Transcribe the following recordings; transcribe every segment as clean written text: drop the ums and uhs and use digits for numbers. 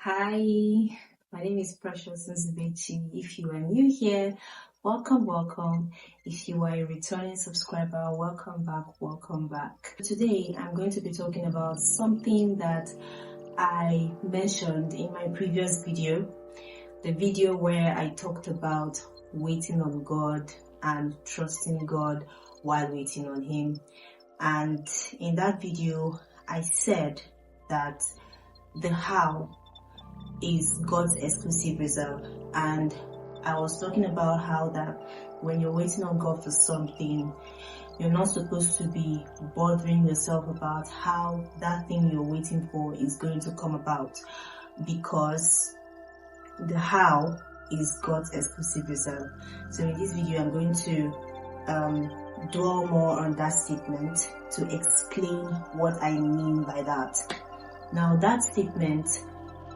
Hi, my name is Precious Nzibechi. If you are new here, welcome. If you are a returning subscriber, welcome back. Today, I'm going to be talking about something that I mentioned in my previous video, the video where I talked about waiting on God and trusting God while waiting on Him. And in that video, I said that the how is God's exclusive reserve, and I was talking about how that when you're waiting on God for something, you're not supposed to be bothering yourself about how that thing you're waiting for is going to come about, because the how is God's exclusive reserve. So in this video, I'm going to dwell more on that statement to explain what I mean by that. Now, that statement,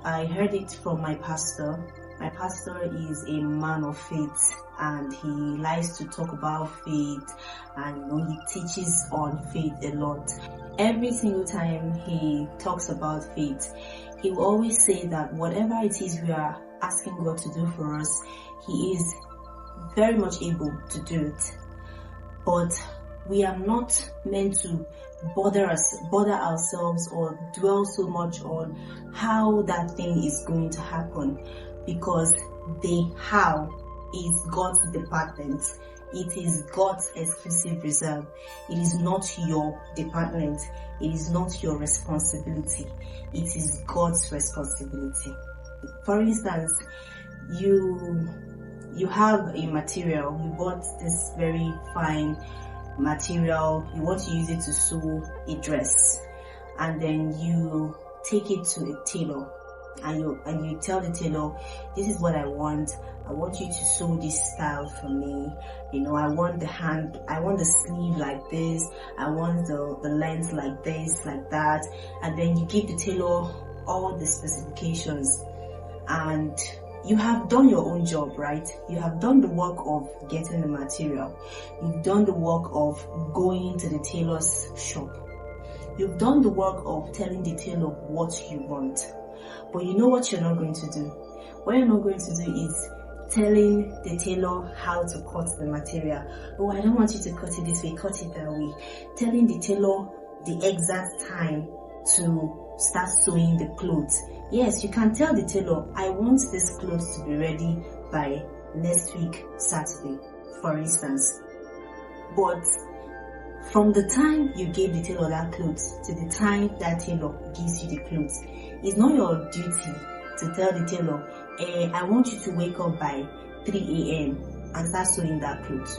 I heard it from my pastor. My pastor is a man of faith, and he likes to talk about faith, and he teaches on faith a lot. Every single time he talks about faith, he will always say that whatever it is we are asking God to do for us, He is very much able to do it. But we are not meant to bother ourselves or dwell so much on how that thing is going to happen, because the how is God's department. It is God's exclusive reserve. It is not your department. It is not your responsibility. It is God's responsibility. For instance, you have a material. You bought this very fine material. You want to use it to sew a dress, and then you take it to a tailor, and you tell the tailor, this is what I want you to sew this style for me. I want the sleeve like this, I want the length like this, like that. And then you give the tailor all the specifications, and you have done your own job, right? You have done the work of getting the material. You've done the work of going to the tailor's shop. You've done the work of telling the tailor what you want. But you know what you're not going to do? What you're not going to do is telling the tailor how to cut the material. Oh, I don't want you to cut it this way, cut it that way. Telling the tailor the exact time to start sewing the clothes. Yes, you can tell the tailor, I want this clothes to be ready by next week, Saturday, for instance. But from the time you gave the tailor that clothes to the time that tailor gives you the clothes, it's not your duty to tell the tailor, I want you to wake up by 3 a.m. and start sewing that clothes.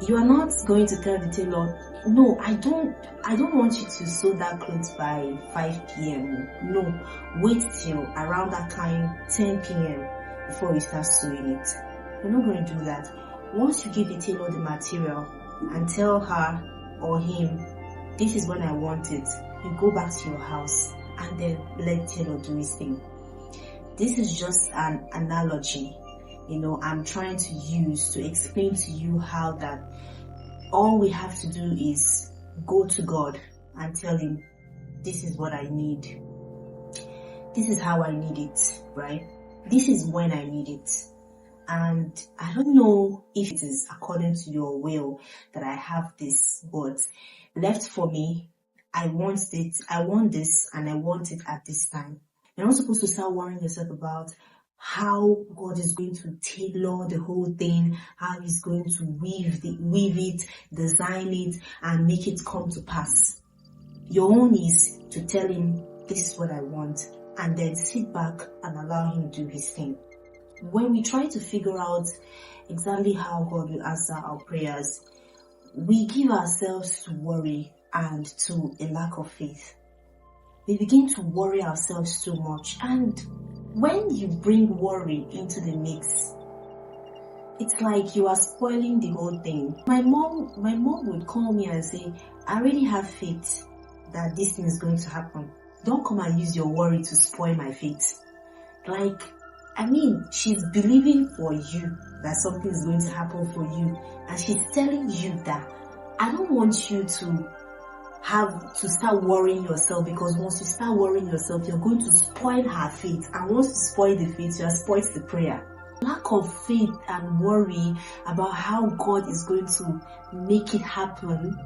You are not going to tell the tailor, no, I don't want you to sew that clothes by 5 p.m. No, wait till around that time, 10 p.m. before you start sewing it. You're not going to do that. Once you give the tailor the material and tell her or him, this is when I want it, you go back to your house and then let the tailor do his thing. This is just an analogy, I'm trying to use to explain to you how that all we have to do is go to God and tell Him, this is what I need. This is how I need it, right? This is when I need it. And I don't know if it is according to your will that I have this, but left for me, I want this, and I want it at this time. You're not supposed to start worrying yourself about how God is going to tailor the whole thing, how He's going to weave it, design it, and make it come to pass. Your own is to tell Him, this is what I want, and then sit back and allow Him to do His thing. When we try to figure out exactly how God will answer our prayers, we give ourselves to worry and to a lack of faith. We begin to worry ourselves too much, and when you bring worry into the mix, it's like you are spoiling the whole thing. My mom would call me and say, I already have faith that this thing is going to happen. Don't come and use your worry to spoil my faith. She's believing for you that something is going to happen for you, and she's telling you that I don't want you to have to start worrying yourself, because once you start worrying yourself, you're going to spoil her faith, and once you spoil the faith, you have spoiled the prayer. Lack of faith and worry about how God is going to make it happen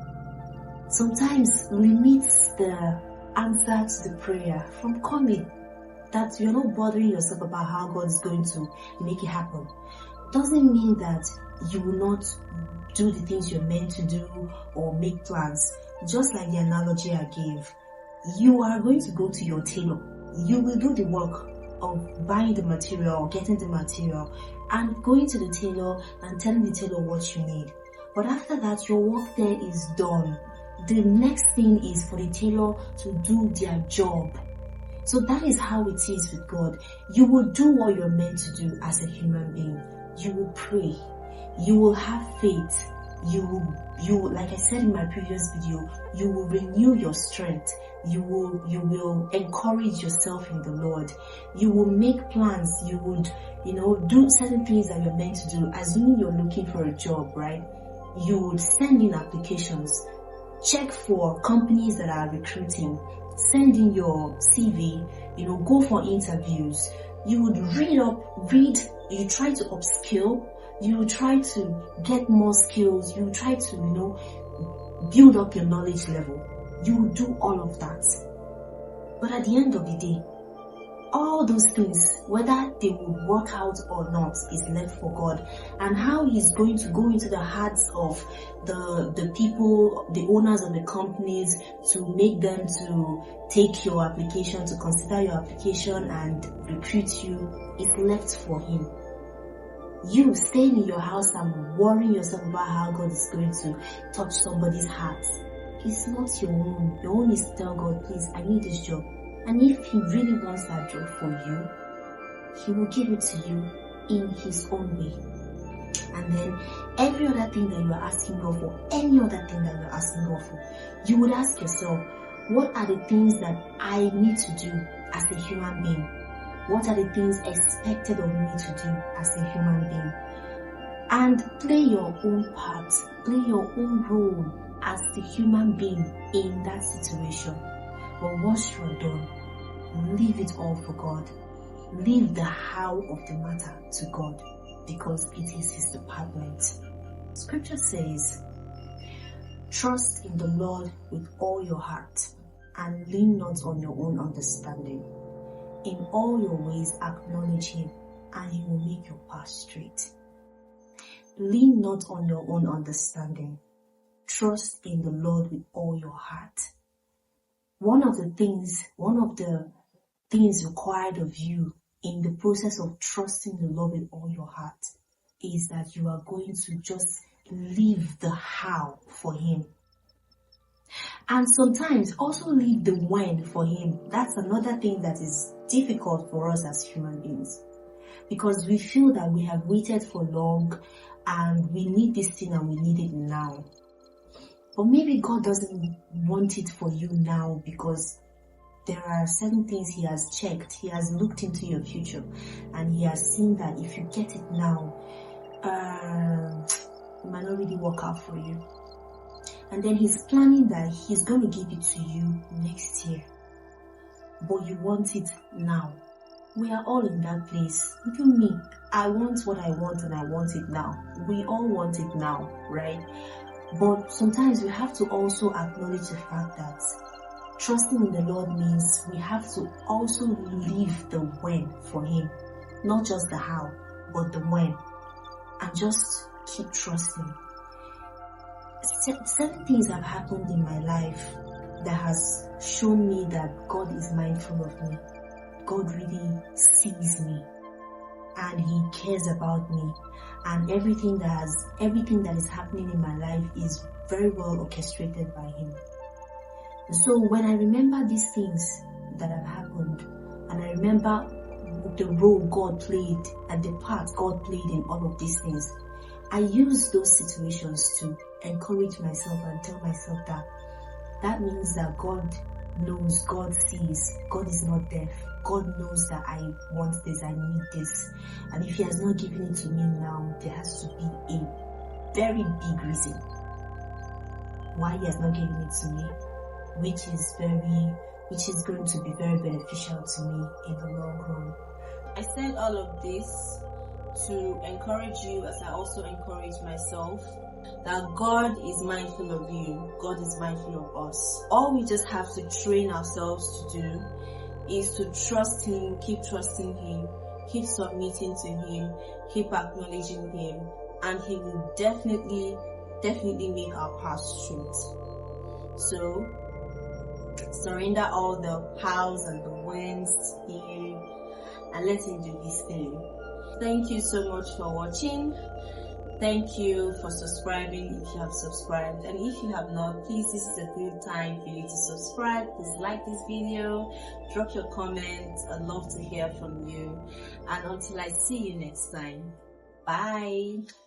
sometimes limits the answer to the prayer from coming. That you're not bothering yourself about how God is going to make it happen doesn't mean that you will not do the things you're meant to do or make plans. Just like the analogy I gave, you are going to go to your tailor. You will do the work of buying the material or getting the material and going to the tailor and telling the tailor what you need. But after that, your work there is done. The next thing is for the tailor to do their job. So that is how it is with God. You will do what you're meant to do as a human being. You will pray. You will have faith. You will, like I said in my previous video, you will renew your strength. You will encourage yourself in the Lord. You will make plans. You would, do certain things that you're meant to do. Assuming you're looking for a job, right? You would send in applications. Check for companies that are recruiting. Send in your CV, go for interviews. You would read, you try to upskill, you try to get more skills, you try to, build up your knowledge level. You will do all of that. But at the end of the day, all those things, whether they will work out or not, is left for God. And how He's going to go into the hearts of the people, the owners of the companies, to make them to take your application, to consider your application and recruit you, is left for Him. You staying in your house and worrying yourself about how God is going to touch somebody's heart, it's not your own. Your own is to tell God, please, I need this job. And if He really wants that job for you, He will give it to you in His own way. And then every other thing that you are asking God for, any other thing that you are asking God for, you would ask yourself, what are the things that I need to do as a human being? What are the things expected of me to do as a human being? And play your own part, play your own role as the human being in that situation. But once you are done, leave it all for God. Leave the how of the matter to God, because it is His department. Scripture says, trust in the Lord with all your heart and lean not on your own understanding. In all your ways acknowledge Him, and He will make your path straight. Lean not on your own understanding. Trust in the Lord with all your heart. One of the things required of you in the process of trusting the Lord with all your heart is that you are going to just leave the how for Him. And sometimes also leave the when for Him. That's another thing that is difficult for us as human beings, because we feel that we have waited for long and we need this thing and we need it now. But maybe God doesn't want it for you now, because there are certain things He has checked. He has looked into your future and He has seen that if you get it now, it might not really work out for you. And then He's planning that He's going to give it to you next year. But you want it now. We are all in that place. Even me, I want what I want and I want it now. We all want it now, right? But sometimes we have to also acknowledge the fact that trusting in the Lord means we have to also leave the when for Him. Not just the how, but the when. And just keep trusting. Certain things have happened in my life that has shown me that God is mindful of me. God really sees me and He cares about me, and everything that is happening in my life is very well orchestrated by Him. So when I remember these things that have happened, and I remember the role God played and the part God played in all of these things, I use those situations to encourage myself and tell myself that means that God knows, God sees, God is not deaf. God knows that I want this, I need this. And if He has not given it to me now, there has to be a very big reason why He has not given it to me. which is going to be very beneficial to me in the long run. I said all of this to encourage you, as I also encourage myself, that God is mindful of you. God is mindful of us. All we just have to train ourselves to do is to trust Him, keep trusting Him, keep submitting to Him, keep acknowledging Him, and He will definitely make our path straight. So surrender all the hows and the whens to Him and let Him do His thing. Thank you so much for watching. Thank you for subscribing if you have subscribed, and if you have not, please, this is a good time for you to subscribe. Please like this video, drop your comments. I'd love to hear from you, and until I see you next time, bye.